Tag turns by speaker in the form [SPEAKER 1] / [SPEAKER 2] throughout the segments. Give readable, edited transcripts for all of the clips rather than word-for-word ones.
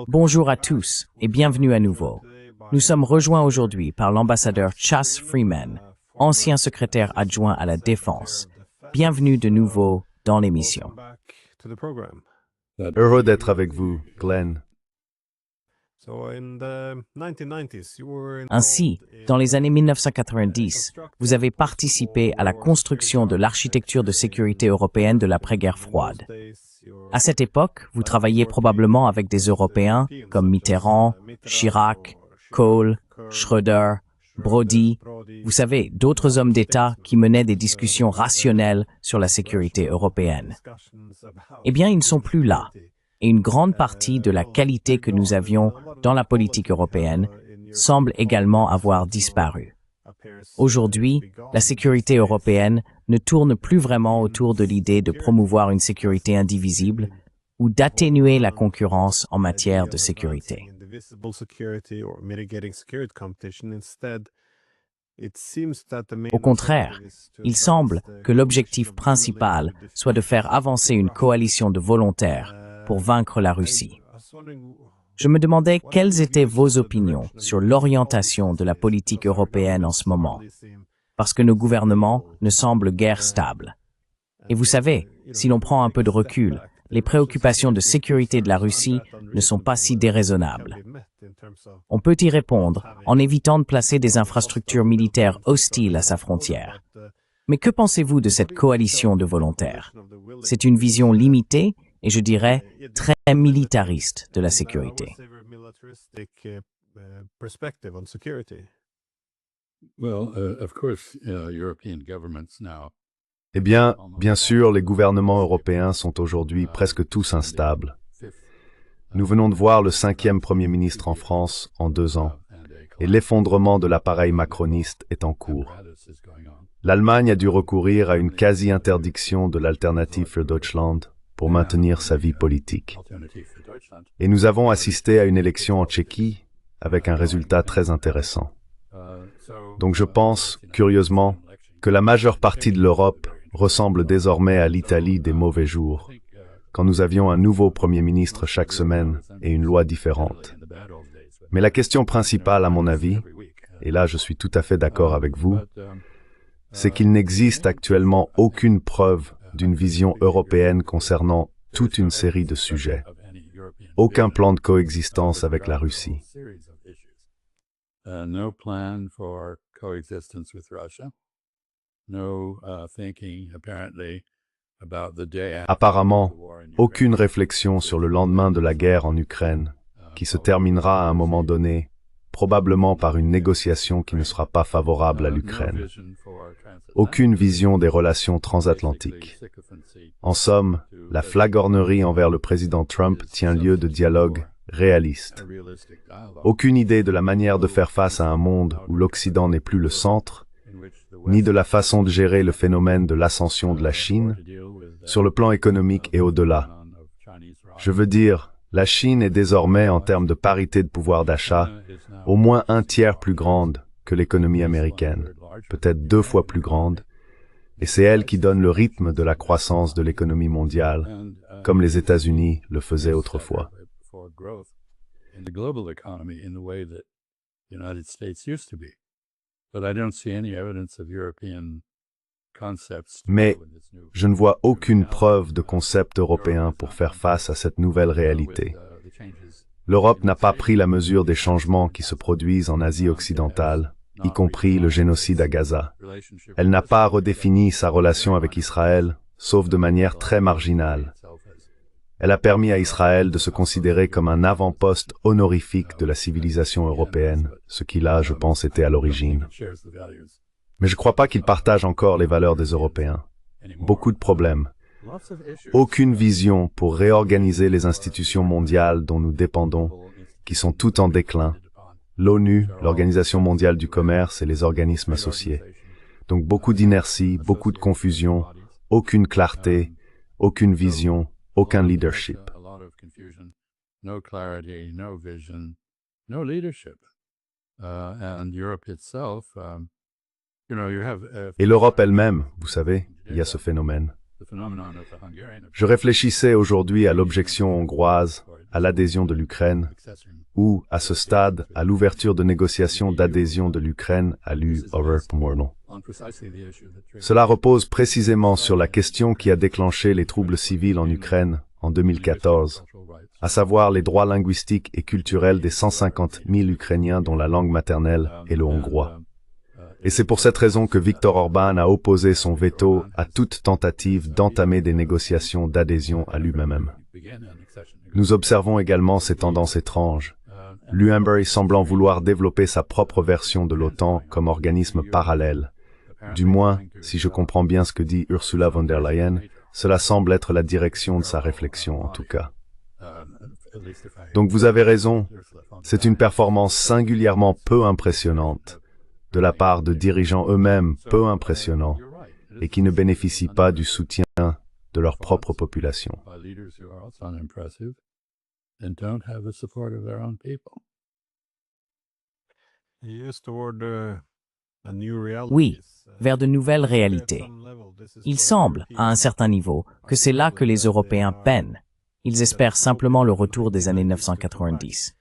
[SPEAKER 1] Bonjour à tous et bienvenue à nouveau. Nous sommes rejoints aujourd'hui par l'ambassadeur Chas Freeman, ancien secrétaire adjoint à la Défense. Bienvenue de nouveau dans l'émission.
[SPEAKER 2] Heureux d'être avec vous, Glenn.
[SPEAKER 1] Ainsi, dans les années 1990, vous avez participé à la construction de l'architecture de sécurité européenne de l'après-guerre froide. À cette époque, vous travailliez probablement avec des Européens comme Mitterrand, Chirac, Kohl, Schröder, Brody, vous savez, d'autres hommes d'État qui menaient des discussions rationnelles sur la sécurité européenne. Eh bien, ils ne sont plus là, et une grande partie de la qualité que nous avions dans la politique européenne semble également avoir disparu. Aujourd'hui, la sécurité européenne ne tourne plus vraiment autour de l'idée de promouvoir une sécurité indivisible ou d'atténuer la concurrence en matière de sécurité. Au contraire, il semble que l'objectif principal soit de faire avancer une coalition de volontaires pour vaincre la Russie. Je me demandais quelles étaient vos opinions sur l'orientation de la politique européenne en ce moment, parce que nos gouvernements ne semblent guère stables. Et vous savez, si l'on prend un peu de recul, les préoccupations de sécurité de la Russie ne sont pas si déraisonnables. On peut y répondre en évitant de placer des infrastructures militaires hostiles à sa frontière. Mais que pensez-vous de cette coalition de volontaires? C'est une vision limitée et je dirais très militariste de la sécurité.
[SPEAKER 2] Eh bien, bien sûr, les gouvernements européens sont aujourd'hui presque tous instables. Nous venons de voir le 5e Premier ministre en France en 2 ans, et l'effondrement de l'appareil macroniste est en cours. L'Allemagne a dû recourir à une quasi-interdiction de l'Alternative für Deutschland pour maintenir sa vie politique. Et nous avons assisté à une élection en Tchéquie avec un résultat très intéressant. Donc je pense, curieusement, que la majeure partie de l'Europe ressemble désormais à l'Italie des mauvais jours, quand nous avions un nouveau Premier ministre chaque semaine et une loi différente. Mais la question principale, à mon avis, et là je suis tout à fait d'accord avec vous, c'est qu'il n'existe actuellement aucune preuve d'une vision européenne concernant toute une série de sujets. Aucun plan de coexistence avec la Russie. Apparemment, aucune réflexion sur le lendemain de la guerre en Ukraine, qui se terminera à un moment donné, probablement par une négociation qui ne sera pas favorable à l'Ukraine. Aucune vision des relations transatlantiques. En somme, la flagornerie envers le président Trump tient lieu de dialogue réaliste. Aucune idée de la manière de faire face à un monde où l'Occident n'est plus le centre, ni de la façon de gérer le phénomène de l'ascension de la Chine, sur le plan économique et au-delà. Je veux dire, la Chine est désormais, en termes de parité de pouvoir d'achat, au moins 1/3 plus grande que l'économie américaine, peut-être 2 fois plus grande, et c'est elle qui donne le rythme de la croissance de l'économie mondiale, comme les États-Unis le faisaient autrefois. Mais je ne vois aucune preuve de concept européen pour faire face à cette nouvelle réalité. L'Europe n'a pas pris la mesure des changements qui se produisent en Asie occidentale, y compris le génocide à Gaza. Elle n'a pas redéfini sa relation avec Israël, sauf de manière très marginale. Elle a permis à Israël de se considérer comme un avant-poste honorifique de la civilisation européenne, ce qui là, je pense, était à l'origine. Mais je ne crois pas qu'il partage encore les valeurs des Européens. Beaucoup de problèmes. Aucune vision pour réorganiser les institutions mondiales dont nous dépendons, qui sont toutes en déclin. L'ONU, l'Organisation mondiale du commerce et les organismes associés. Donc beaucoup d'inertie, beaucoup de confusion, aucune clarté, aucune vision, aucun leadership. Et l'Europe elle-même, vous savez, il y a ce phénomène. Je réfléchissais aujourd'hui à l'objection hongroise à l'adhésion de l'Ukraine ou, à ce stade, à l'ouverture de négociations d'adhésion de l'Ukraine à l'UE. Cela repose précisément sur la question qui a déclenché les troubles civils en Ukraine en 2014, à savoir les droits linguistiques et culturels des 150 000 Ukrainiens dont la langue maternelle est le hongrois. Et c'est pour cette raison que Viktor Orban a opposé son veto à toute tentative d'entamer des négociations d'adhésion à l'UE. Nous observons également ces tendances étranges, l'UE semblant vouloir développer sa propre version de l'OTAN comme organisme parallèle. Du moins, si je comprends bien ce que dit Ursula von der Leyen, cela semble être la direction de sa réflexion en tout cas. Donc vous avez raison, c'est une performance singulièrement peu impressionnante, de la part de dirigeants eux-mêmes peu impressionnants, et qui ne bénéficient pas du soutien de leur propre population.
[SPEAKER 1] Oui, vers de nouvelles réalités. Il semble, à un certain niveau, que c'est là que les Européens peinent. Ils espèrent simplement le retour des années 1990.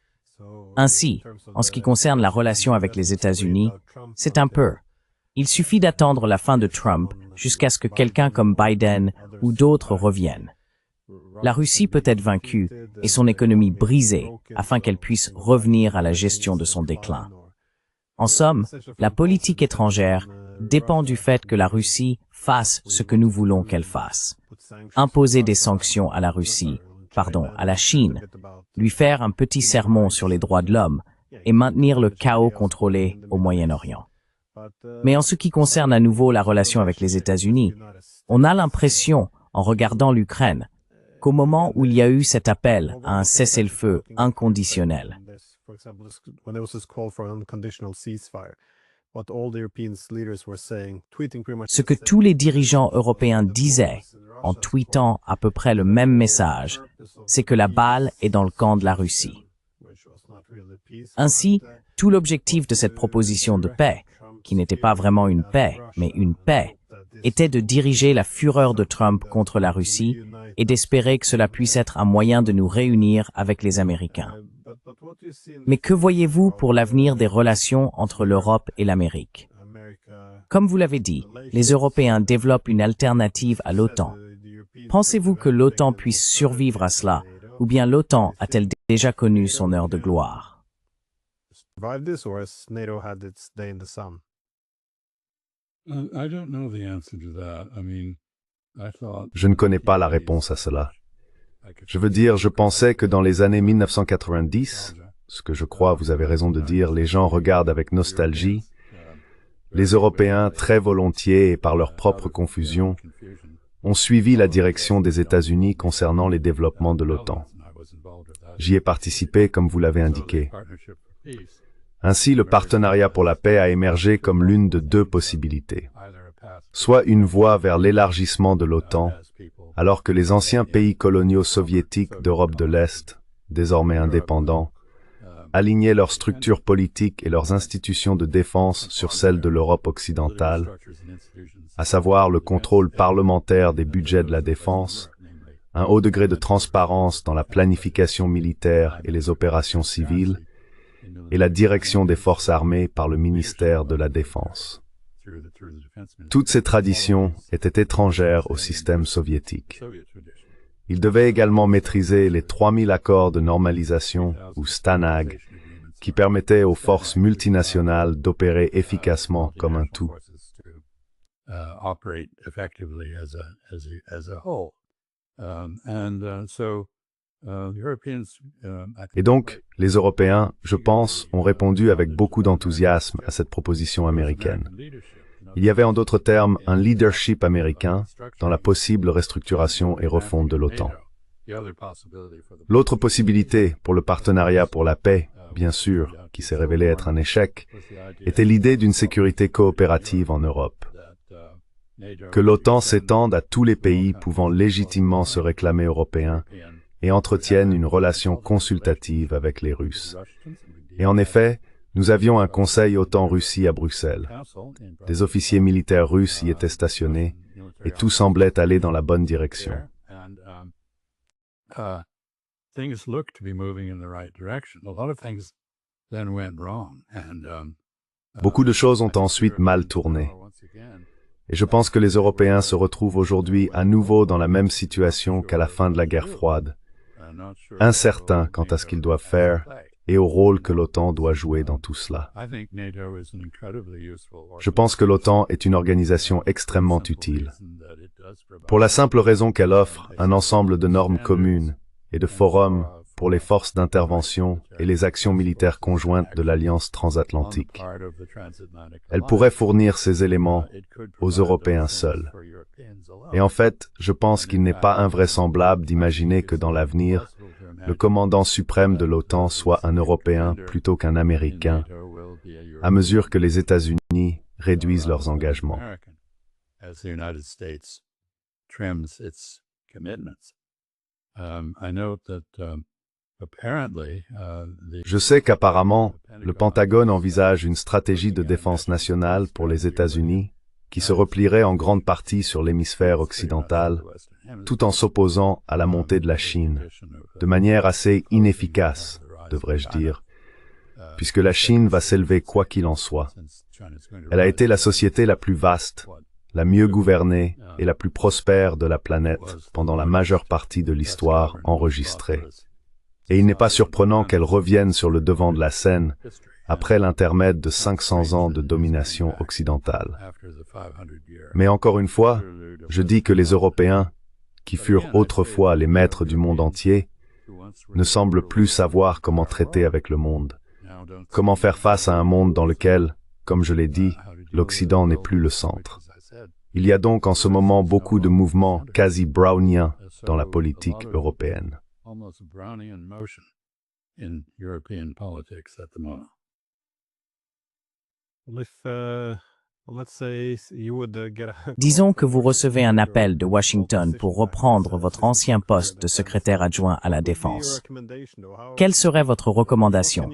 [SPEAKER 1] Ainsi, en ce qui concerne la relation avec les États-Unis, c'est un peu. Il suffit d'attendre la fin de Trump jusqu'à ce que quelqu'un comme Biden ou d'autres reviennent. La Russie peut être vaincue et son économie brisée afin qu'elle puisse revenir à la gestion de son déclin. En somme, la politique étrangère dépend du fait que la Russie fasse ce que nous voulons qu'elle fasse. Imposer des sanctions à à la Chine, lui faire un petit sermon sur les droits de l'homme et maintenir le chaos contrôlé au Moyen-Orient. Mais en ce qui concerne à nouveau la relation avec les États-Unis, on a l'impression, en regardant l'Ukraine, qu'au moment où il y a eu cet appel à un cessez-le-feu inconditionnel, ce que tous les dirigeants européens disaient, en tweetant à peu près le même message, c'est que la balle est dans le camp de la Russie. Ainsi, tout l'objectif de cette proposition de paix, qui n'était pas vraiment une paix, mais une paix, était de diriger la fureur de Trump contre la Russie et d'espérer que cela puisse être un moyen de nous réunir avec les Américains. Mais que voyez-vous pour l'avenir des relations entre l'Europe et l'Amérique? Comme vous l'avez dit, les Européens développent une alternative à l'OTAN. Pensez-vous que l'OTAN puisse survivre à cela, ou bien l'OTAN a-t-elle déjà connu son heure de gloire?
[SPEAKER 2] Je ne connais pas la réponse à cela. Je veux dire, je pensais que dans les années 1990, ce que je crois, vous avez raison de dire, les gens regardent avec nostalgie, les Européens, très volontiers et par leur propre confusion, ont suivi la direction des États-Unis concernant les développements de l'OTAN. J'y ai participé, comme vous l'avez indiqué. Ainsi, le partenariat pour la paix a émergé comme l'une de deux possibilités. Soit une voie vers l'élargissement de l'OTAN, alors que les anciens pays coloniaux soviétiques d'Europe de l'Est, désormais indépendants, alignaient leurs structures politiques et leurs institutions de défense sur celles de l'Europe occidentale, à savoir le contrôle parlementaire des budgets de la défense, un haut degré de transparence dans la planification militaire et les opérations civiles, et la direction des forces armées par le ministère de la Défense. Toutes ces traditions étaient étrangères au système soviétique. Il devait également maîtriser les 3000 accords de normalisation, ou STANAG, qui permettaient aux forces multinationales d'opérer efficacement comme un tout. Et donc, les Européens, je pense, ont répondu avec beaucoup d'enthousiasme à cette proposition américaine. Il y avait en d'autres termes un leadership américain dans la possible restructuration et refonte de l'OTAN. L'autre possibilité pour le partenariat pour la paix, bien sûr, qui s'est révélé être un échec, était l'idée d'une sécurité coopérative en Europe. Que l'OTAN s'étende à tous les pays pouvant légitimement se réclamer européens et entretienne une relation consultative avec les Russes. Et en effet, nous avions un conseil OTAN-Russie à Bruxelles. Des officiers militaires russes y étaient stationnés et tout semblait aller dans la bonne direction.
[SPEAKER 3] things looked to be moving in the right direction. A lot of things then went wrong, and
[SPEAKER 2] Beaucoup de choses ont ensuite mal tourné. Et je pense que les Européens se retrouvent aujourd'hui à nouveau dans la même situation qu'à la fin de la guerre froide, incertains quant à ce qu'ils doivent faire et au rôle que l'OTAN doit jouer dans tout cela. Je pense que l'OTAN est une organisation extrêmement utile, pour la simple raison qu'elle offre un ensemble de normes communes et de forums pour les forces d'intervention et les actions militaires conjointes de l'Alliance transatlantique. Elle pourrait fournir ces éléments aux Européens seuls. Et en fait, je pense qu'il n'est pas invraisemblable d'imaginer que dans l'avenir, le commandant suprême de l'OTAN soit un Européen plutôt qu'un Américain, à mesure que les États-Unis réduisent leurs engagements. Je sais qu'apparemment, le Pentagone envisage une stratégie de défense nationale pour les États-Unis qui se replierait en grande partie sur l'hémisphère occidental, tout en s'opposant à la montée de la Chine, de manière assez inefficace, devrais-je dire, puisque la Chine va s'élever quoi qu'il en soit. Elle a été la société la plus vaste, la mieux gouvernée et la plus prospère de la planète pendant la majeure partie de l'histoire enregistrée. Et il n'est pas surprenant qu'elle revienne sur le devant de la scène après l'intermède de 500 ans de domination occidentale. Mais encore une fois, je dis que les Européens, qui furent autrefois les maîtres du monde entier, ne semblent plus savoir comment traiter avec le monde, comment faire face à un monde dans lequel, comme je l'ai dit, l'Occident n'est plus le centre. Il y a donc en ce moment beaucoup de mouvements quasi browniens dans la politique européenne.
[SPEAKER 1] Disons que vous recevez un appel de Washington pour reprendre votre ancien poste de secrétaire adjoint à la Défense. Quelle serait votre recommandation?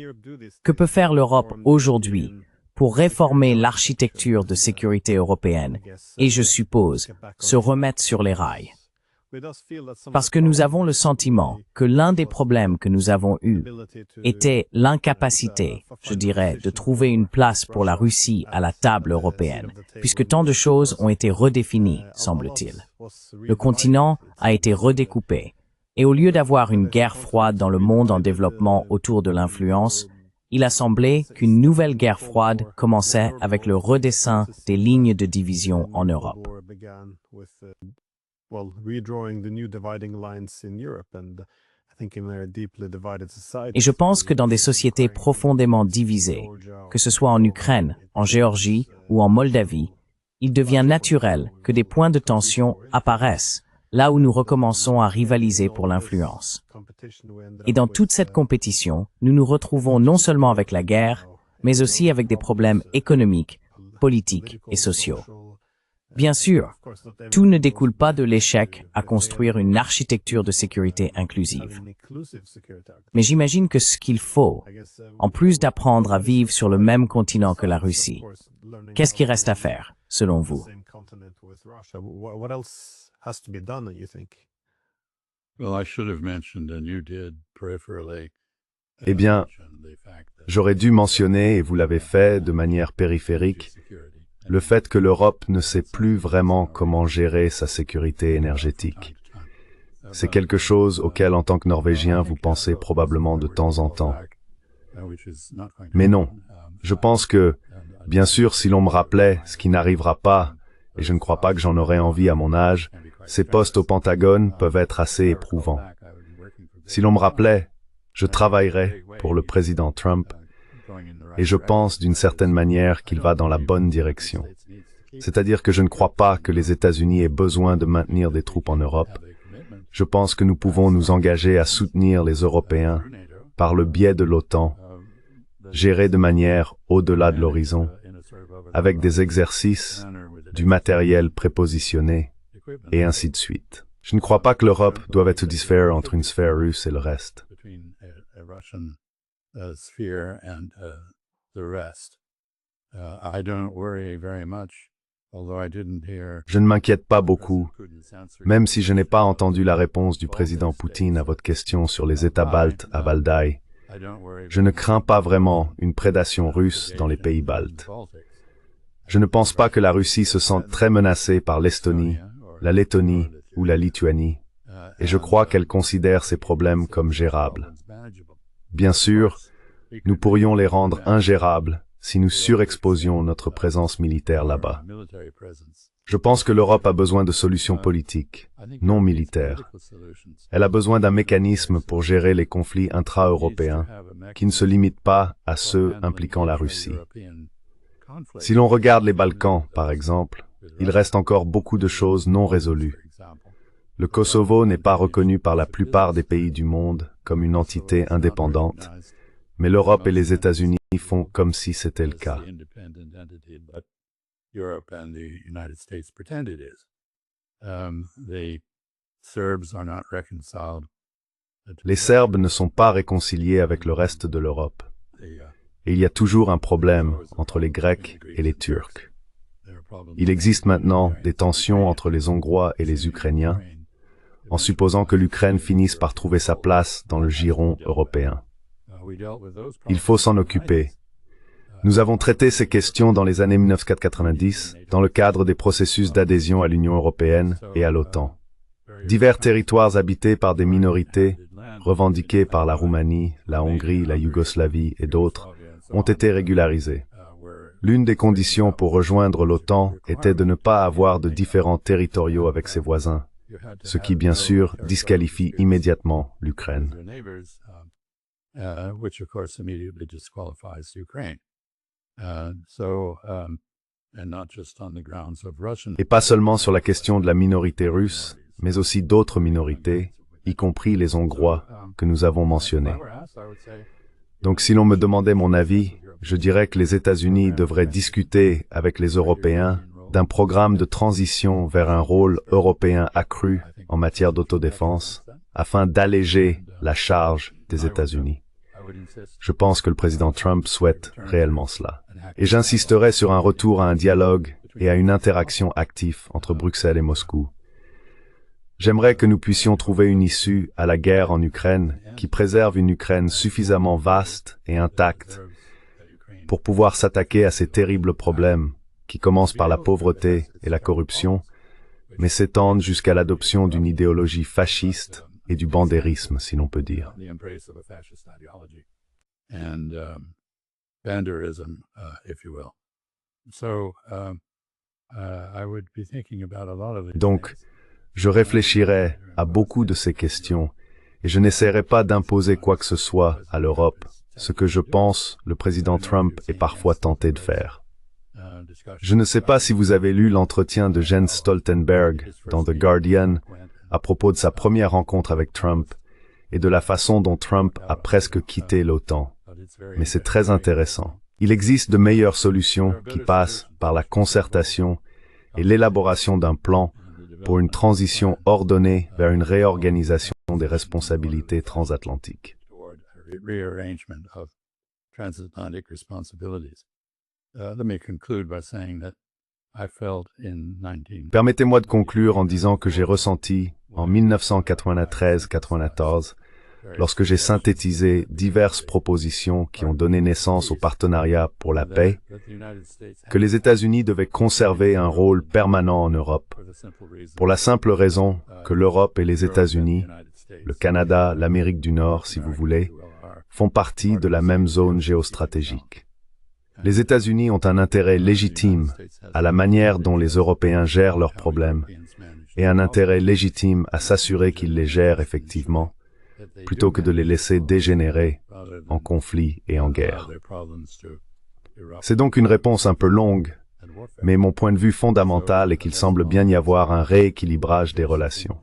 [SPEAKER 1] Que peut faire l'Europe aujourd'hui pour réformer l'architecture de sécurité européenne et, je suppose, se remettre sur les rails? Parce que nous avons le sentiment que l'un des problèmes que nous avons eus était l'incapacité, je dirais, de trouver une place pour la Russie à la table européenne, puisque tant de choses ont été redéfinies, semble-t-il. Le continent a été redécoupé, et au lieu d'avoir une guerre froide dans le monde en développement autour de l'influence, il a semblé qu'une nouvelle guerre froide commençait avec le redessin des lignes de division en Europe. Et je pense que dans des sociétés profondément divisées, que ce soit en Ukraine, en Géorgie ou en Moldavie, il devient naturel que des points de tension apparaissent, là où nous recommençons à rivaliser pour l'influence. Et dans toute cette compétition, nous nous retrouvons non seulement avec la guerre, mais aussi avec des problèmes économiques, politiques et sociaux. Bien sûr, tout ne découle pas de l'échec à construire une architecture de sécurité inclusive. Mais j'imagine que ce qu'il faut, en plus d'apprendre à vivre sur le même continent que la Russie, qu'est-ce qui reste à faire, selon vous?
[SPEAKER 2] Eh bien, j'aurais dû mentionner, et vous l'avez fait de manière périphérique, le fait que l'Europe ne sait plus vraiment comment gérer sa sécurité énergétique. C'est quelque chose auquel, en tant que Norvégien, vous pensez probablement de temps en temps. Mais non, je pense que, bien sûr, si l'on me rappelait, ce qui n'arrivera pas, et je ne crois pas que j'en aurais envie à mon âge, ces postes au Pentagone peuvent être assez éprouvants. Si l'on me rappelait, je travaillerais pour le président Trump, et je pense d'une certaine manière qu'il va dans la bonne direction. C'est-à-dire que je ne crois pas que les États-Unis aient besoin de maintenir des troupes en Europe. Je pense que nous pouvons nous engager à soutenir les Européens par le biais de l'OTAN, gérés de manière au-delà de l'horizon, avec des exercices, du matériel prépositionné, et ainsi de suite. Je ne crois pas que l'Europe doive être disfère entre une sphère russe et le reste.
[SPEAKER 3] The rest. I don't worry very much
[SPEAKER 2] Je ne m'inquiète pas beaucoup, même si je n'ai pas entendu la réponse du président Poutine à votre question sur les États baltes à Valdai. Je ne crains pas vraiment une prédation russe dans les pays baltes. Je ne pense pas que la Russie se sente très menacée par l'Estonie, la Lettonie ou la Lituanie, et je crois qu'elle considère ces problèmes comme gérables. Bien sûr, nous pourrions les rendre ingérables si nous surexposions notre présence militaire là-bas. Je pense que l'Europe a besoin de solutions politiques, non militaires. Elle a besoin d'un mécanisme pour gérer les conflits intra-européens qui ne se limitent pas à ceux impliquant la Russie. Si l'on regarde les Balkans, par exemple, il reste encore beaucoup de choses non résolues. Le Kosovo n'est pas reconnu par la plupart des pays du monde comme une entité indépendante, mais l'Europe et les États-Unis font comme si c'était le cas. Les Serbes ne sont pas réconciliés avec le reste de l'Europe. Et il y a toujours un problème entre les Grecs et les Turcs. Il existe maintenant des tensions entre les Hongrois et les Ukrainiens, en supposant que l'Ukraine finisse par trouver sa place dans le giron européen. Il faut s'en occuper. Nous avons traité ces questions dans les années 1990, dans le cadre des processus d'adhésion à l'Union européenne et à l'OTAN. Divers territoires habités par des minorités, revendiqués par la Roumanie, la Hongrie, la Yougoslavie et d'autres, ont été régularisés. L'une des conditions pour rejoindre l'OTAN était de ne pas avoir de différends territoriaux avec ses voisins, ce qui, bien sûr, disqualifie immédiatement l'Ukraine. Et pas seulement sur la question de la minorité russe, mais aussi d'autres minorités, y compris les Hongrois, que nous avons mentionnés. Donc si l'on me demandait mon avis, je dirais que les États-Unis devraient discuter avec les Européens d'un programme de transition vers un rôle européen accru en matière d'autodéfense, afin d'alléger la charge des États-Unis. Je pense que le président Trump souhaite réellement cela. Et j'insisterai sur un retour à un dialogue et à une interaction active entre Bruxelles et Moscou. J'aimerais que nous puissions trouver une issue à la guerre en Ukraine qui préserve une Ukraine suffisamment vaste et intacte pour pouvoir s'attaquer à ces terribles problèmes qui commencent par la pauvreté et la corruption, mais s'étendent jusqu'à l'adoption d'une idéologie fasciste et du bandérisme, si l'on peut dire. Donc, je réfléchirai à beaucoup de ces questions et je n'essaierai pas d'imposer quoi que ce soit à l'Europe, ce que je pense le président Trump est parfois tenté de faire. Je ne sais pas si vous avez lu l'entretien de Jens Stoltenberg dans The Guardian à propos de sa première rencontre avec Trump et de la façon dont Trump a presque quitté l'OTAN. Mais c'est très intéressant. Il existe de meilleures solutions qui passent par la concertation et l'élaboration d'un plan pour une transition ordonnée vers une réorganisation des responsabilités transatlantiques. Permettez-moi de conclure en disant que j'ai ressenti, en 1993-94, lorsque j'ai synthétisé diverses propositions qui ont donné naissance au partenariat pour la paix, que les États-Unis devaient conserver un rôle permanent en Europe, pour la simple raison que l'Europe et les États-Unis, le Canada, l'Amérique du Nord, si vous voulez, font partie de la même zone géostratégique. Les États-Unis ont un intérêt légitime à la manière dont les Européens gèrent leurs problèmes et un intérêt légitime à s'assurer qu'ils les gèrent effectivement, plutôt que de les laisser dégénérer en conflit et en guerre. C'est donc une réponse un peu longue, mais mon point de vue fondamental est qu'il semble bien y avoir un rééquilibrage des relations.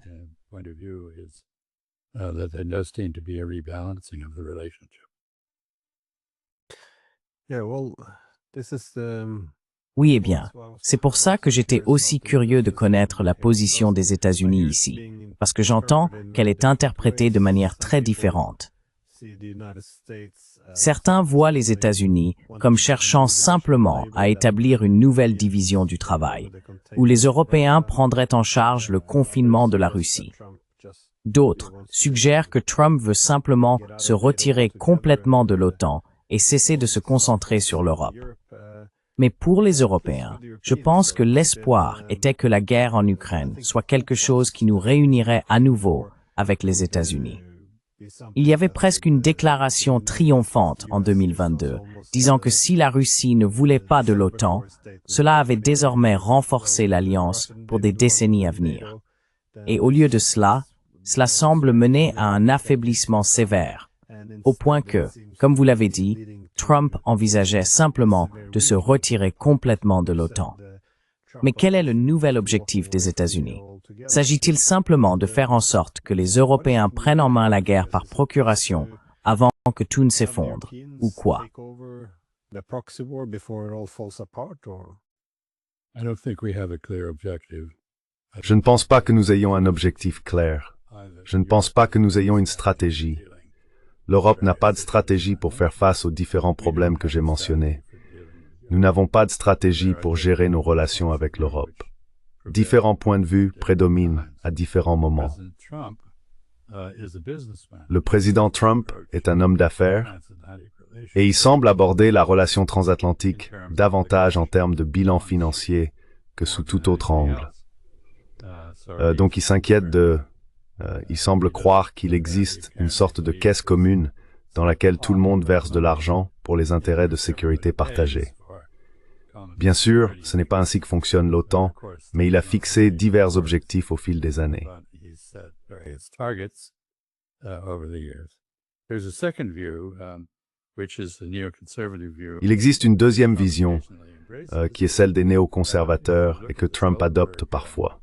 [SPEAKER 1] Oui, eh bien, c'est pour ça que j'étais aussi curieux de connaître la position des États-Unis ici, parce que j'entends qu'elle est interprétée de manière très différente. Certains voient les États-Unis comme cherchant simplement à établir une nouvelle division du travail, où les Européens prendraient en charge le confinement de la Russie. D'autres suggèrent que Trump veut simplement se retirer complètement de l'OTAN et cesser de se concentrer sur l'Europe. Mais pour les Européens, je pense que l'espoir était que la guerre en Ukraine soit quelque chose qui nous réunirait à nouveau avec les États-Unis. Il y avait presque une déclaration triomphante en 2022, disant que si la Russie ne voulait pas de l'OTAN, cela avait désormais renforcé l'alliance pour des décennies à venir. Et au lieu de cela semble mener à un affaiblissement sévère, au point que, comme vous l'avez dit, Trump envisageait simplement de se retirer complètement de l'OTAN. Mais quel est le nouvel objectif des États-Unis? S'agit-il simplement de faire en sorte que les Européens prennent en main la guerre par procuration avant que tout ne s'effondre, ou quoi?
[SPEAKER 3] I don't think we have a clear objective.
[SPEAKER 2] Je ne pense pas que nous ayons un objectif clair. Je ne pense pas que nous ayons une stratégie. L'Europe n'a pas de stratégie pour faire face aux différents problèmes que j'ai mentionnés. Nous n'avons pas de stratégie pour gérer nos relations avec l'Europe. Différents points de vue prédominent à différents moments. Le président Trump est un homme d'affaires et il semble aborder la relation transatlantique davantage en termes de bilan financier que sous tout autre angle. Donc il s'inquiète il semble croire qu'il existe une sorte de caisse commune dans laquelle tout le monde verse de l'argent pour les intérêts de sécurité partagés. Bien sûr, ce n'est pas ainsi que fonctionne l'OTAN, mais il a fixé divers objectifs au fil des années. Il existe une deuxième vision, qui est celle des néoconservateurs et que Trump adopte parfois.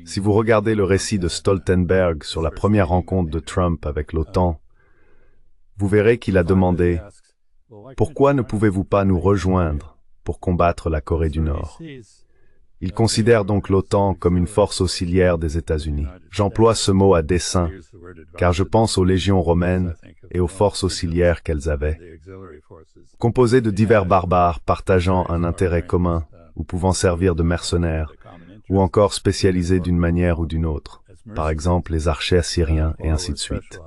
[SPEAKER 2] Si vous regardez le récit de Stoltenberg sur la première rencontre de Trump avec l'OTAN, vous verrez qu'il a demandé « Pourquoi ne pouvez-vous pas nous rejoindre pour combattre la Corée du Nord ?» Il considère donc l'OTAN comme une force auxiliaire des États-Unis. J'emploie ce mot à dessein, car je pense aux légions romaines et aux forces auxiliaires qu'elles avaient, composées de divers barbares partageant un intérêt commun ou pouvant servir de mercenaires, ou encore spécialisés d'une manière ou d'une autre, par exemple les archers syriens et ainsi de suite.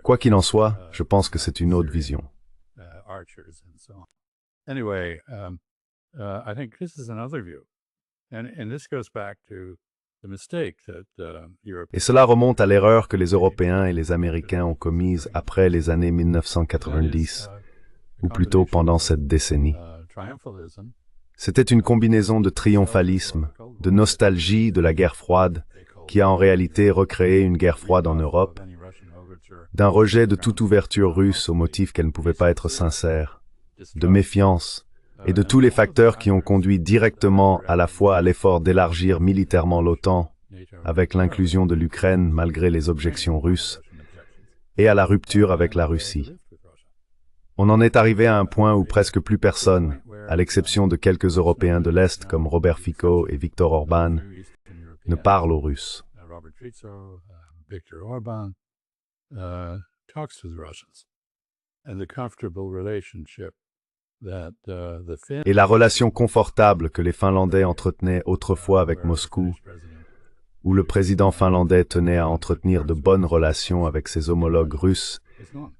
[SPEAKER 2] Quoi qu'il en soit, je pense que c'est une autre vision. Et cela remonte à l'erreur que les Européens et les Américains ont commise après les années 1990, ou plutôt pendant cette décennie. C'était une combinaison de triomphalisme, de nostalgie de la guerre froide, qui a en réalité recréé une guerre froide en Europe, d'un rejet de toute ouverture russe au motif qu'elle ne pouvait pas être sincère, de méfiance, et de tous les facteurs qui ont conduit directement à la fois à l'effort d'élargir militairement l'OTAN, avec l'inclusion de l'Ukraine malgré les objections russes, et à la rupture avec la Russie. On en est arrivé à un point où presque plus personne, à l'exception de quelques Européens de l'Est comme Robert Fico et Viktor Orban, ne parle aux Russes. Et la relation confortable que les Finlandais entretenaient autrefois avec Moscou, où le président finlandais tenait à entretenir de bonnes relations avec ses homologues russes,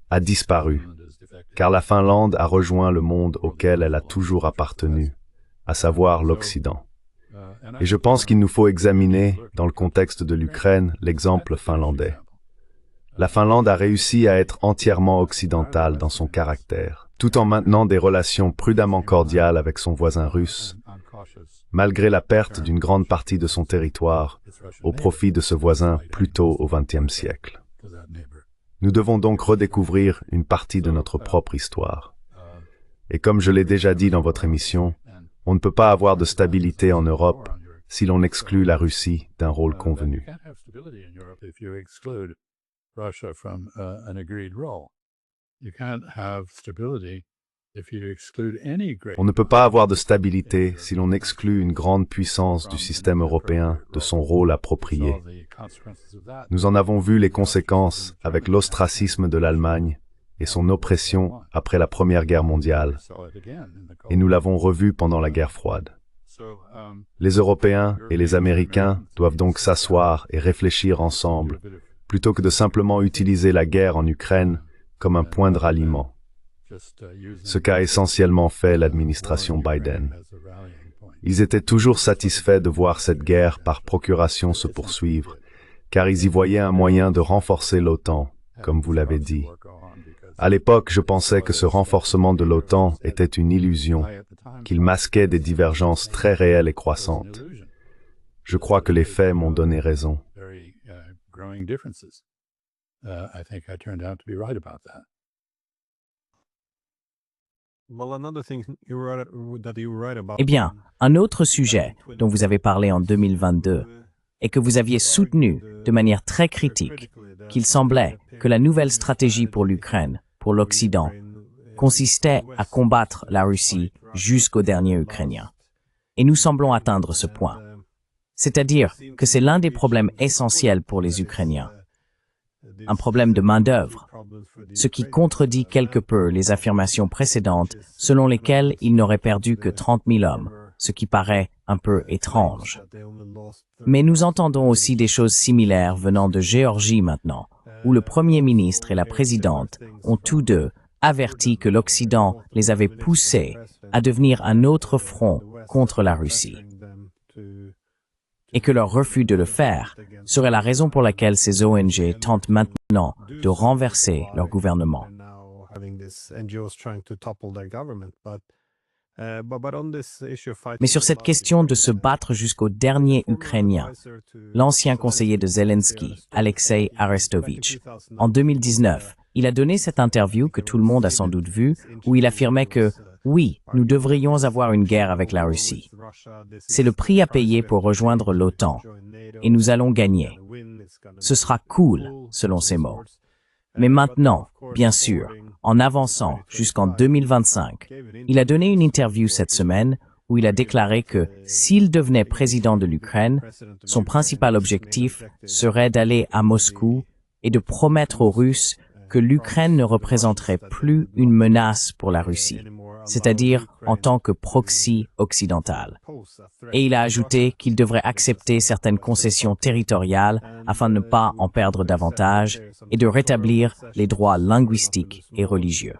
[SPEAKER 2] a disparu, car la Finlande a rejoint le monde auquel elle a toujours appartenu, à savoir l'Occident. Et je pense qu'il nous faut examiner, dans le contexte de l'Ukraine, l'exemple finlandais. La Finlande a réussi à être entièrement occidentale dans son caractère, tout en maintenant des relations prudemment cordiales avec son voisin russe, malgré la perte d'une grande partie de son territoire, au profit de ce voisin plus tôt au XXe siècle. Nous devons donc redécouvrir une partie de notre propre histoire. Et comme je l'ai déjà dit dans votre émission, on ne peut pas avoir de stabilité en Europe si l'on exclut la Russie d'un rôle convenu. On ne peut pas avoir de stabilité si l'on exclut une grande puissance du système européen de son rôle approprié. Nous en avons vu les conséquences avec l'ostracisme de l'Allemagne et son oppression après la Première Guerre mondiale, et nous l'avons revu pendant la guerre froide. Les Européens et les Américains doivent donc s'asseoir et réfléchir ensemble, plutôt que de simplement utiliser la guerre en Ukraine comme un point de ralliement, ce qu'a essentiellement fait l'administration Biden. Ils étaient toujours satisfaits de voir cette guerre par procuration se poursuivre, car ils y voyaient un moyen de renforcer l'OTAN, comme vous l'avez dit. À l'époque, je pensais que ce renforcement de l'OTAN était une illusion, qu'il masquait des divergences très réelles et croissantes. Je crois que les faits m'ont donné raison.
[SPEAKER 1] Eh bien, un autre sujet dont vous avez parlé en 2022 est que vous aviez soutenu de manière très critique qu'il semblait que la nouvelle stratégie pour l'Ukraine, pour l'Occident, consistait à combattre la Russie jusqu'au dernier Ukrainien. Et nous semblons atteindre ce point. C'est-à-dire que c'est l'un des problèmes essentiels pour les Ukrainiens. Un problème de main-d'œuvre, ce qui contredit quelque peu les affirmations précédentes selon lesquelles ils n'auraient perdu que 30 000 hommes, ce qui paraît un peu étrange. Mais nous entendons aussi des choses similaires venant de Géorgie maintenant, où le Premier ministre et la présidente ont tous deux averti que l'Occident les avait poussés à devenir un autre front contre la Russie, et que leur refus de le faire serait la raison pour laquelle ces ONG tentent maintenant de renverser leur gouvernement. Mais sur cette question de se battre jusqu'au dernier Ukrainien, l'ancien conseiller de Zelensky, Alexei Arestovitch, en 2019, il a donné cette interview que tout le monde a sans doute vue, où il affirmait que oui, nous devrions avoir une guerre avec la Russie. C'est le prix à payer pour rejoindre l'OTAN, et nous allons gagner. Ce sera cool, selon ses mots. Mais maintenant, bien sûr, en avançant jusqu'en 2025, il a donné une interview cette semaine où il a déclaré que s'il devenait président de l'Ukraine, son principal objectif serait d'aller à Moscou et de promettre aux Russes que l'Ukraine ne représenterait plus une menace pour la Russie, c'est-à-dire en tant que proxy occidental. Et il a ajouté qu'il devrait accepter certaines concessions territoriales afin de ne pas en perdre davantage et de rétablir les droits linguistiques et religieux.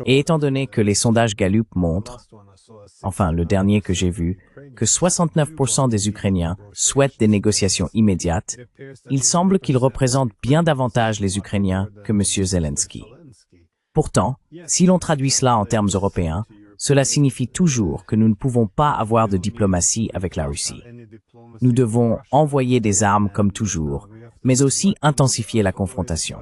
[SPEAKER 1] Et étant donné que les sondages Gallup montrent, enfin le dernier que j'ai vu, que 69% des Ukrainiens souhaitent des négociations immédiates, il semble qu'il représente bien davantage les Ukrainiens que M. Zelensky. Pourtant, si l'on traduit cela en termes européens, cela signifie toujours que nous ne pouvons pas avoir de diplomatie avec la Russie. Nous devons envoyer des armes comme toujours, mais aussi intensifier la confrontation.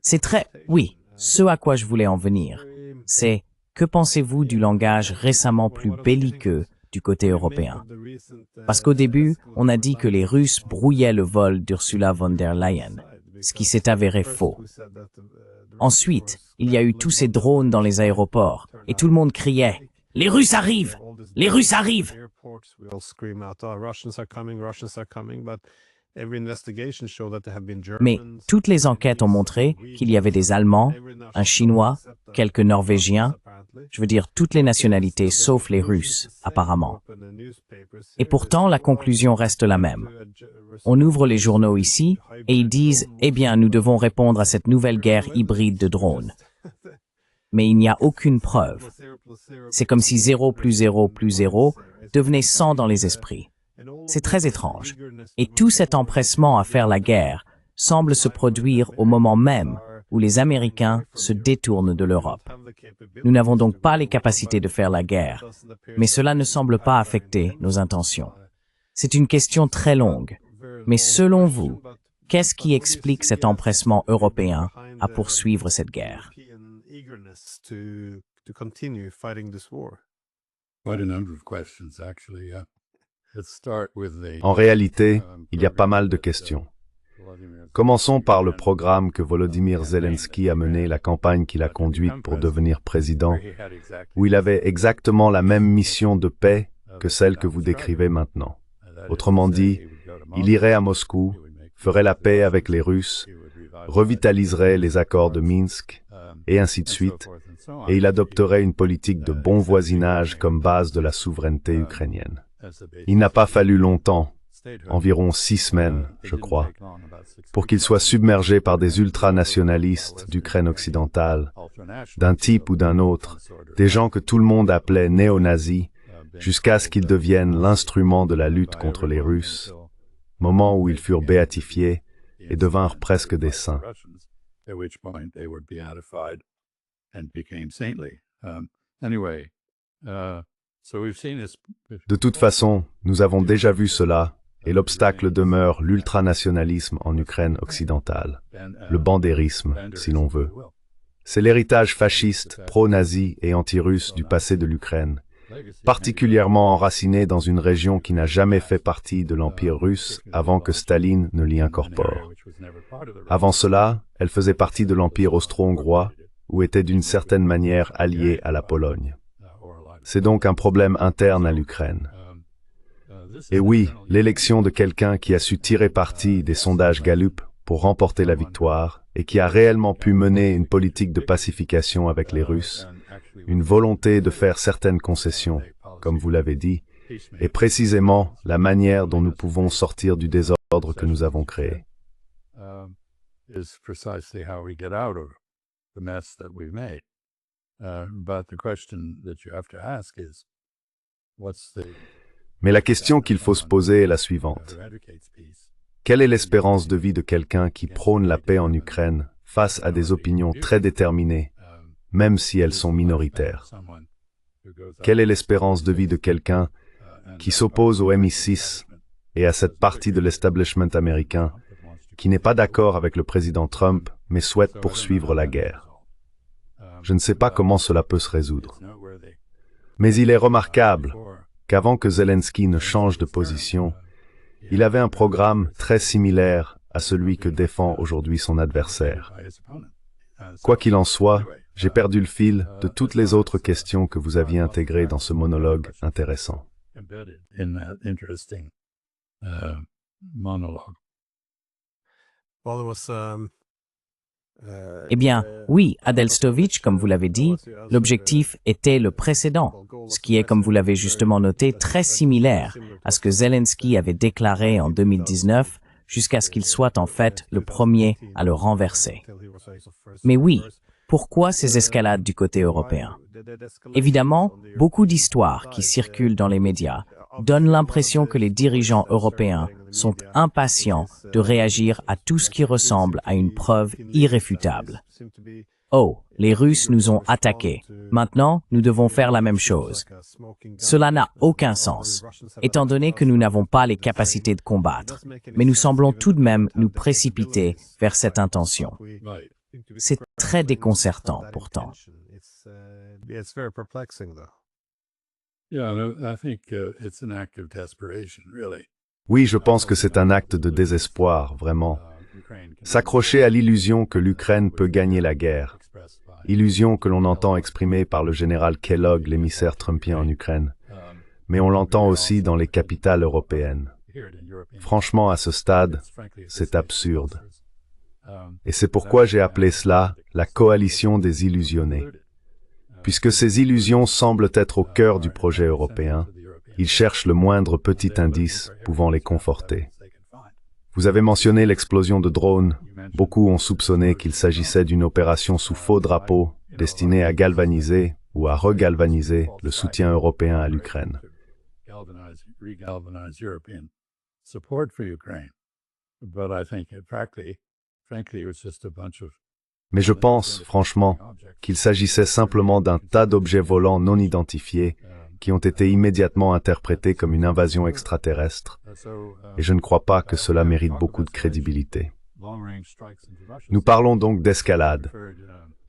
[SPEAKER 1] C'est oui, ce à quoi je voulais en venir, c'est que pensez-vous du langage récemment plus belliqueux du côté européen? Parce qu'au début, on a dit que les Russes brouillaient le vol d'Ursula von der Leyen, ce qui s'est avéré faux. Ensuite, il y a eu tous ces drones dans les aéroports, et tout le monde criait « Les Russes arrivent! Les Russes arrivent !» Mais toutes les enquêtes ont montré qu'il y avait des Allemands, un Chinois, quelques Norvégiens, je veux dire toutes les nationalités sauf les Russes, apparemment. Et pourtant, la conclusion reste la même. On ouvre les journaux ici et ils disent « Eh bien, nous devons répondre à cette nouvelle guerre hybride de drones. » Mais il n'y a aucune preuve. C'est comme si 0 plus 0 plus 0 devenait 100 dans les esprits. C'est très étrange. Et tout cet empressement à faire la guerre semble se produire au moment même où les Américains se détournent de l'Europe. Nous n'avons donc pas les capacités de faire la guerre, mais cela ne semble pas affecter nos intentions. C'est une question très longue, mais selon vous, qu'est-ce qui explique cet empressement européen à poursuivre cette guerre?
[SPEAKER 2] En réalité, il y a pas mal de questions. Commençons par le programme que Volodymyr Zelensky a mené, la campagne qu'il a conduite pour devenir président, où il avait exactement la même mission de paix que celle que vous décrivez maintenant. Autrement dit, Il irait à Moscou, ferait la paix avec les Russes, revitaliserait les accords de Minsk, et ainsi de suite, et il adopterait une politique de bon voisinage comme base de la souveraineté ukrainienne. Il n'a pas fallu longtemps, environ 6 semaines, je crois, pour qu'il soit submergé par des ultranationalistes d'Ukraine occidentale, d'un type ou d'un autre, des gens que tout le monde appelait néo-nazis, jusqu'à ce qu'ils deviennent l'instrument de la lutte contre les Russes, moment où ils furent béatifiés et devinrent presque des saints. De toute façon, nous avons déjà vu cela, et l'obstacle demeure l'ultranationalisme en Ukraine occidentale, le bandérisme, si l'on veut. C'est l'héritage fasciste, pro-nazi et anti-russe du passé de l'Ukraine, particulièrement enraciné dans une région qui n'a jamais fait partie de l'Empire russe avant que Staline ne l'y incorpore. Avant cela, elle faisait partie de l'Empire austro-hongrois, ou était d'une certaine manière alliée à la Pologne. C'est donc un problème interne à l'Ukraine. Et oui, l'élection de quelqu'un qui a su tirer parti des sondages Gallup pour remporter la victoire et qui a réellement pu mener une politique de pacification avec les Russes, une volonté de faire certaines concessions, comme vous l'avez dit, est précisément la manière dont nous pouvons sortir du désordre que nous avons créé. Mais la question qu'il faut se poser est la suivante. Quelle est l'espérance de vie de quelqu'un qui prône la paix en Ukraine face à des opinions très déterminées, même si elles sont minoritaires? Quelle est l'espérance de vie de quelqu'un qui s'oppose au MI6 et à cette partie de l'establishment américain, qui n'est pas d'accord avec le président Trump, mais souhaite poursuivre la guerre? Je ne sais pas comment cela peut se résoudre. Mais il est remarquable qu'avant que Zelensky ne change de position, il avait un programme très similaire à celui que défend aujourd'hui son adversaire. Quoi qu'il en soit, j'ai perdu le fil de toutes les autres questions que vous aviez intégrées dans ce monologue intéressant.
[SPEAKER 1] Eh bien, oui, à Delstovitch, comme vous l'avez dit, l'objectif était le précédent, ce qui est, comme vous l'avez justement noté, très similaire à ce que Zelensky avait déclaré en 2019, jusqu'à ce qu'il soit en fait le premier à le renverser. Mais oui, pourquoi ces escalades du côté européen? Évidemment, beaucoup d'histoires qui circulent dans les médias donnent l'impression que les dirigeants européens sont impatients de réagir à tout ce qui ressemble à une preuve irréfutable. Oh, les Russes nous ont attaqués. Maintenant, nous devons faire la même chose. Cela n'a aucun sens, étant donné que nous n'avons pas les capacités de combattre, mais nous semblons tout de même nous précipiter vers cette intention. C'est très déconcertant, pourtant.
[SPEAKER 2] Oui, je pense que c'est un acte de désespoir, vraiment. S'accrocher à l'illusion que l'Ukraine peut gagner la guerre, illusion que l'on entend exprimée par le général Kellogg, l'émissaire trumpien en Ukraine, mais on l'entend aussi dans les capitales européennes. Franchement, à ce stade, c'est absurde. Et c'est pourquoi j'ai appelé cela la coalition des illusionnés. Puisque ces illusions semblent être au cœur du projet européen, ils cherchent le moindre petit indice pouvant les conforter. Vous avez mentionné l'explosion de drones. Beaucoup ont soupçonné qu'il s'agissait d'une opération sous faux drapeau destinée à galvaniser ou à regalvaniser le soutien européen à l'Ukraine. Mais je pense, franchement, qu'il s'agissait simplement d'un tas d'objets volants non identifiés qui ont été immédiatement interprétés comme une invasion extraterrestre, et je ne crois pas que cela mérite beaucoup de crédibilité. Nous parlons donc d'escalade.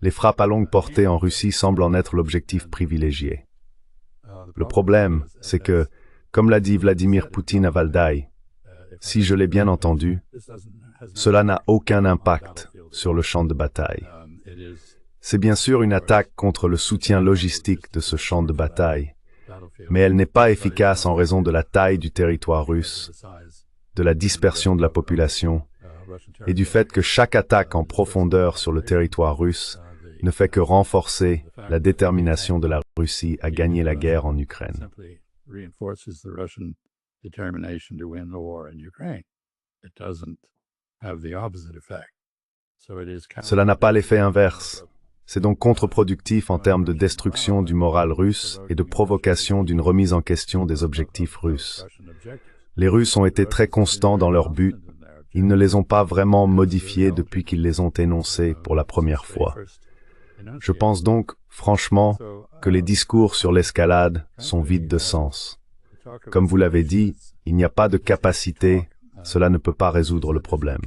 [SPEAKER 2] Les frappes à longue portée en Russie semblent en être l'objectif privilégié. Le problème, c'est que, comme l'a dit Vladimir Poutine à Valdai, si je l'ai bien entendu, cela n'a aucun impact sur le champ de bataille. C'est bien sûr une attaque contre le soutien logistique de ce champ de bataille, mais elle n'est pas efficace en raison de la taille du territoire russe, de la dispersion de la population et du fait que chaque attaque en profondeur sur le territoire russe ne fait que renforcer la détermination de la Russie à gagner la guerre en Ukraine. Cela n'a pas l'effet inverse. C'est donc contre-productif en termes de destruction du moral russe et de provocation d'une remise en question des objectifs russes. Les Russes ont été très constants dans leur but. Ils ne les ont pas vraiment modifiés depuis qu'ils les ont énoncés pour la première fois. Je pense donc, franchement, que les discours sur l'escalade sont vides de sens. Comme vous l'avez dit, il n'y a pas de capacité, cela ne peut pas résoudre le problème.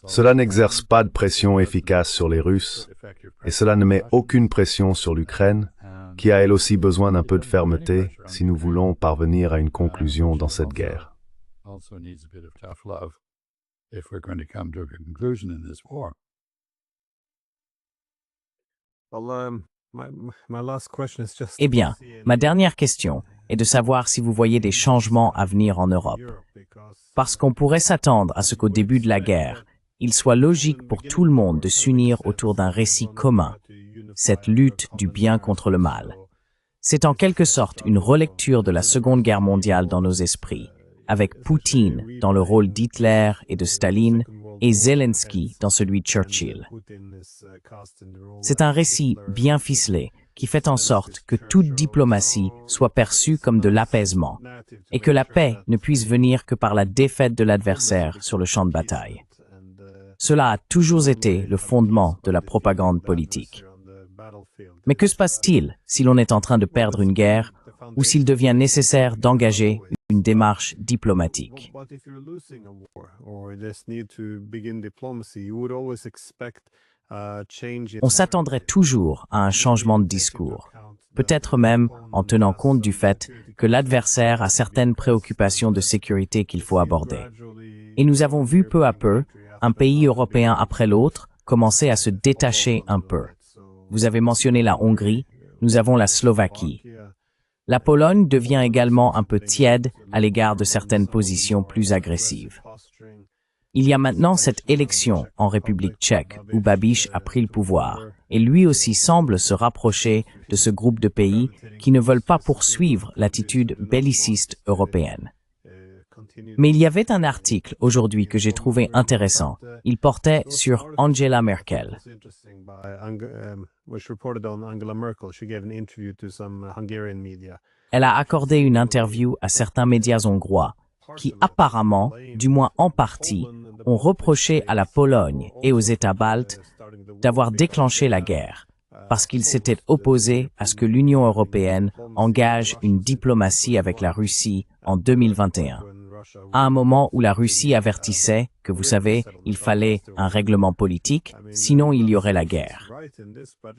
[SPEAKER 2] Cela n'exerce pas de pression efficace sur les Russes, et cela ne met aucune pression sur l'Ukraine, qui a elle aussi besoin d'un peu de fermeté si nous voulons parvenir à une conclusion dans cette guerre.
[SPEAKER 1] Eh bien, ma dernière question est de savoir si vous voyez des changements à venir en Europe. Parce qu'on pourrait s'attendre à ce qu'au début de la guerre, il soit logique pour tout le monde de s'unir autour d'un récit commun, cette lutte du bien contre le mal. C'est en quelque sorte une relecture de la Seconde Guerre mondiale dans nos esprits, avec Poutine dans le rôle d'Hitler et de Staline, et Zelensky dans celui de Churchill. C'est un récit bien ficelé qui fait en sorte que toute diplomatie soit perçue comme de l'apaisement et que la paix ne puisse venir que par la défaite de l'adversaire sur le champ de bataille. Cela a toujours été le fondement de la propagande politique. Mais que se passe-t-il si l'on est en train de perdre une guerre ou s'il devient nécessaire d'engager une démarche diplomatique? On s'attendrait toujours à un changement de discours, peut-être même en tenant compte du fait que l'adversaire a certaines préoccupations de sécurité qu'il faut aborder. Et nous avons vu peu à peu un pays européen après l'autre commencer à se détacher un peu. Vous avez mentionné la Hongrie, nous avons la Slovaquie. La Pologne devient également un peu tiède à l'égard de certaines positions plus agressives. Il y a maintenant cette élection en République tchèque où Babiš a pris le pouvoir et lui aussi semble se rapprocher de ce groupe de pays qui ne veulent pas poursuivre l'attitude belliciste européenne. Mais il y avait un article aujourd'hui que j'ai trouvé intéressant. Il portait sur Angela Merkel. Elle a accordé une interview à certains médias hongrois qui apparemment, du moins en partie, ont reproché à la Pologne et aux États baltes d'avoir déclenché la guerre, parce qu'ils s'étaient opposés à ce que l'Union européenne engage une diplomatie avec la Russie en 2021, à un moment où la Russie avertissait que, vous savez, il fallait un règlement politique, sinon il y aurait la guerre.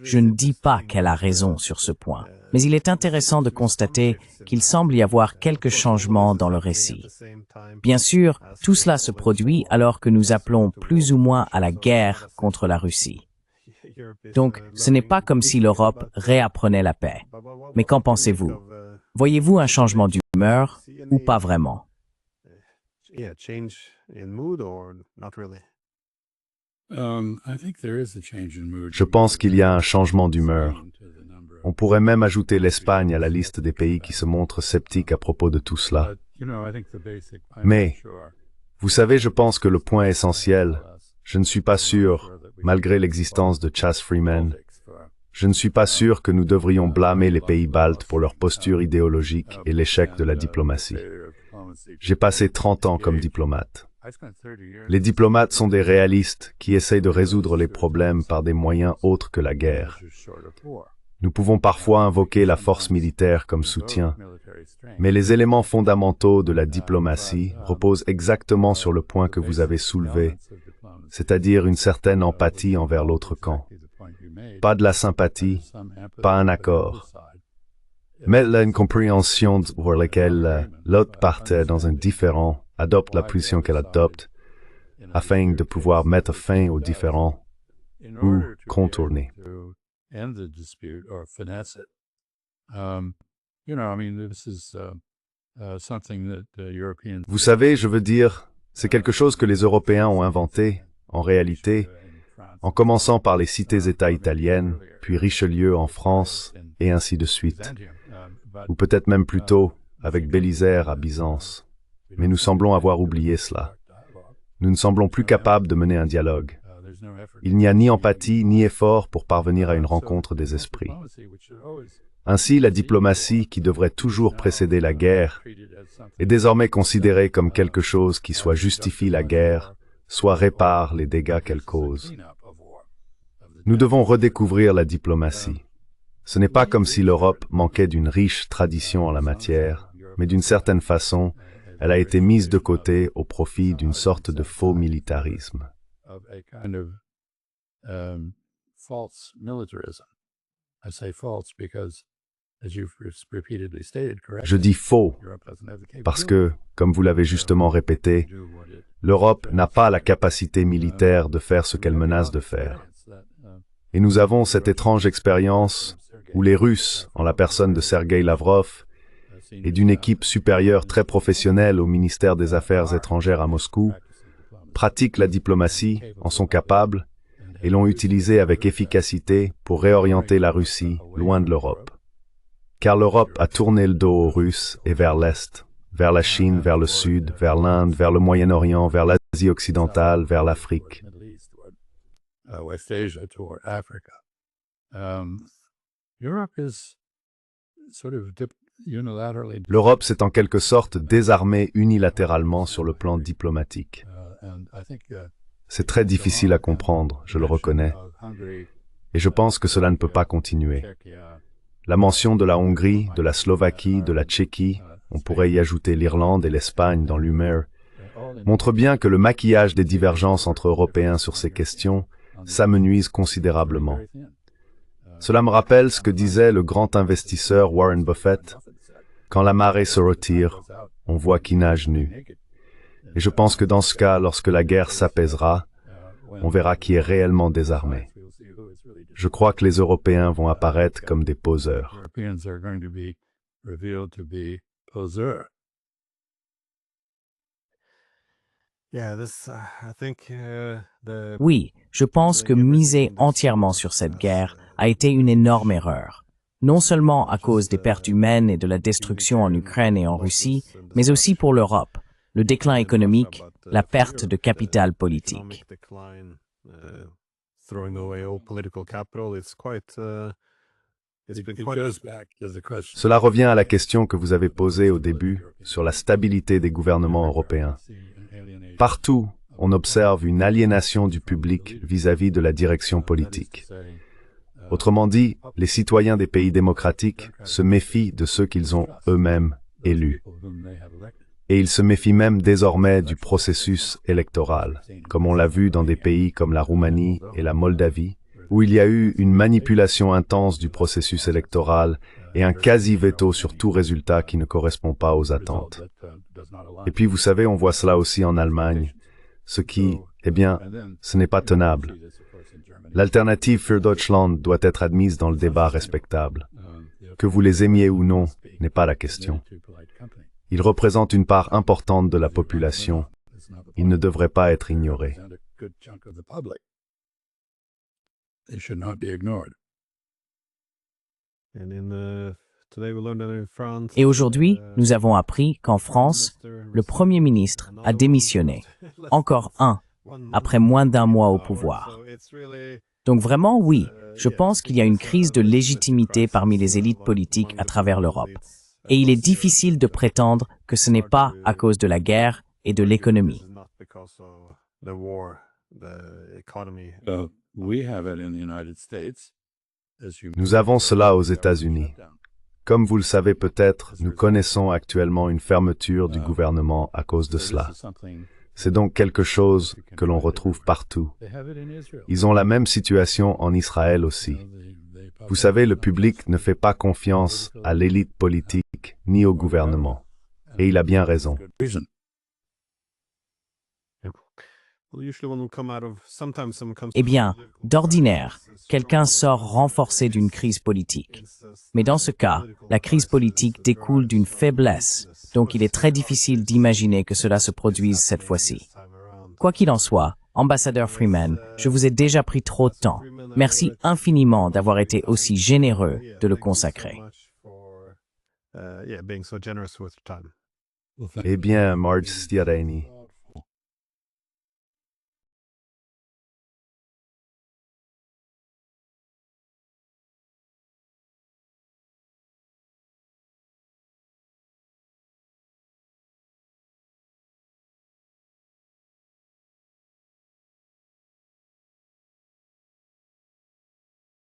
[SPEAKER 1] Je ne dis pas qu'elle a raison sur ce point, mais il est intéressant de constater qu'il semble y avoir quelques changements dans le récit. Bien sûr, tout cela se produit alors que nous appelons plus ou moins à la guerre contre la Russie. Donc, ce n'est pas comme si l'Europe réapprenait la paix. Mais qu'en pensez-vous? Voyez-vous un changement d'humeur ou pas vraiment?
[SPEAKER 2] Je pense qu'il y a un changement d'humeur. On pourrait même ajouter l'Espagne à la liste des pays qui se montrent sceptiques à propos de tout cela. Mais, vous savez, je pense que le point essentiel, je ne suis pas sûr, malgré l'existence de Chas Freeman, je ne suis pas sûr que nous devrions blâmer les pays baltes pour leur posture idéologique et l'échec de la diplomatie. J'ai passé 30 ans comme diplomate. Les diplomates sont des réalistes qui essayent de résoudre les problèmes par des moyens autres que la guerre. Nous pouvons parfois invoquer la force militaire comme soutien, mais les éléments fondamentaux de la diplomatie reposent exactement sur le point que vous avez soulevé, c'est-à-dire une certaine empathie envers l'autre camp. Pas de la sympathie, pas un accord, mais une compréhension pour laquelle l'autre partie dans un différend adopte la position qu'elle adopte, afin de pouvoir mettre fin au différend ou contourner.
[SPEAKER 3] something that Europeans.
[SPEAKER 2] Vous savez, je veux dire, c'est quelque chose que les Européens ont inventé, en réalité, en commençant par les cités-États italiennes, puis Richelieu en France, et ainsi de suite. Ou peut-être même plus tôt, avec Bélisaire à Byzance. Mais nous semblons avoir oublié cela. Nous ne semblons plus capables de mener un dialogue. Il n'y a ni empathie ni effort pour parvenir à une rencontre des esprits. Ainsi, la diplomatie, qui devrait toujours précéder la guerre, est désormais considérée comme quelque chose qui soit justifie la guerre, soit répare les dégâts qu'elle cause. Nous devons redécouvrir la diplomatie. Ce n'est pas comme si l'Europe manquait d'une riche tradition en la matière, mais d'une certaine façon, elle a été mise de côté au profit d'une sorte de faux militarisme. Je dis faux parce que, comme vous l'avez justement répété, l'Europe n'a pas la capacité militaire de faire ce qu'elle menace de faire. Et nous avons cette étrange expérience où les Russes, en la personne de Sergueï Lavrov, et d'une équipe supérieure très professionnelle au ministère des Affaires étrangères à Moscou, pratiquent la diplomatie, en sont capables, et l'ont utilisée avec efficacité pour réorienter la Russie loin de l'Europe. Car l'Europe a tourné le dos aux Russes et vers l'Est, vers la Chine, vers le Sud, vers l'Inde, vers le Moyen-Orient, vers l'Asie occidentale, vers l'Afrique. L'Europe s'est en quelque sorte désarmée unilatéralement sur le plan diplomatique. C'est très difficile à comprendre, je le reconnais, et je pense que cela ne peut pas continuer. La mention de la Hongrie, de la Slovaquie, de la Tchéquie, on pourrait y ajouter l'Irlande et l'Espagne dans l'humeur, montre bien que le maquillage des divergences entre Européens sur ces questions s'amenuise considérablement. Cela me rappelle ce que disait le grand investisseur Warren Buffett: « Quand la marée se retire, on voit qui nage nu. » Et je pense que dans ce cas, lorsque la guerre s'apaisera, on verra qui est réellement désarmé. Je crois que les Européens vont apparaître comme des poseurs.
[SPEAKER 1] Oui, je pense que miser entièrement sur cette guerre a été une énorme erreur. Non seulement à cause des pertes humaines et de la destruction en Ukraine et en Russie, mais aussi pour l'Europe, le déclin économique, la perte de capital politique.
[SPEAKER 2] Cela revient à la question que vous avez posée au début sur la stabilité des gouvernements européens. Partout, on observe une aliénation du public vis-à-vis de la direction politique. Autrement dit, les citoyens des pays démocratiques se méfient de ceux qu'ils ont eux-mêmes élus. Et ils se méfient même désormais du processus électoral, comme on l'a vu dans des pays comme la Roumanie et la Moldavie, où il y a eu une manipulation intense du processus électoral et un quasi-veto sur tout résultat qui ne correspond pas aux attentes. Et puis, vous savez, on voit cela aussi en Allemagne, ce qui, eh bien, ce n'est pas tenable. L'alternative für Deutschland doit être admise dans le débat respectable. Que vous les aimiez ou non, n'est pas la question. Ils représentent une part importante de la population. Ils ne devraient pas être ignorés.
[SPEAKER 1] Et aujourd'hui, nous avons appris qu'en France, le Premier ministre a démissionné. Encore un, après moins d'un mois au pouvoir. Donc vraiment, oui, je pense qu'il y a une crise de légitimité parmi les élites politiques à travers l'Europe. Et il est difficile de prétendre que ce n'est pas à cause de la guerre et de l'économie.
[SPEAKER 2] Nous avons cela aux États-Unis. Comme vous le savez peut-être, nous connaissons actuellement une fermeture du gouvernement à cause de cela. C'est donc quelque chose que l'on retrouve partout. Ils ont la même situation en Israël aussi. Vous savez, le public ne fait pas confiance à l'élite politique ni au gouvernement. Et il a bien raison.
[SPEAKER 1] Eh bien, d'ordinaire, quelqu'un sort renforcé d'une crise politique. Mais dans ce cas, la crise politique découle d'une faiblesse donc il est très difficile d'imaginer que cela se produise cette fois-ci. Quoi qu'il en soit, ambassadeur Freeman, je vous ai déjà pris trop de temps. Merci infiniment d'avoir été aussi généreux de le consacrer.
[SPEAKER 2] Eh bien, Marge Stiareni,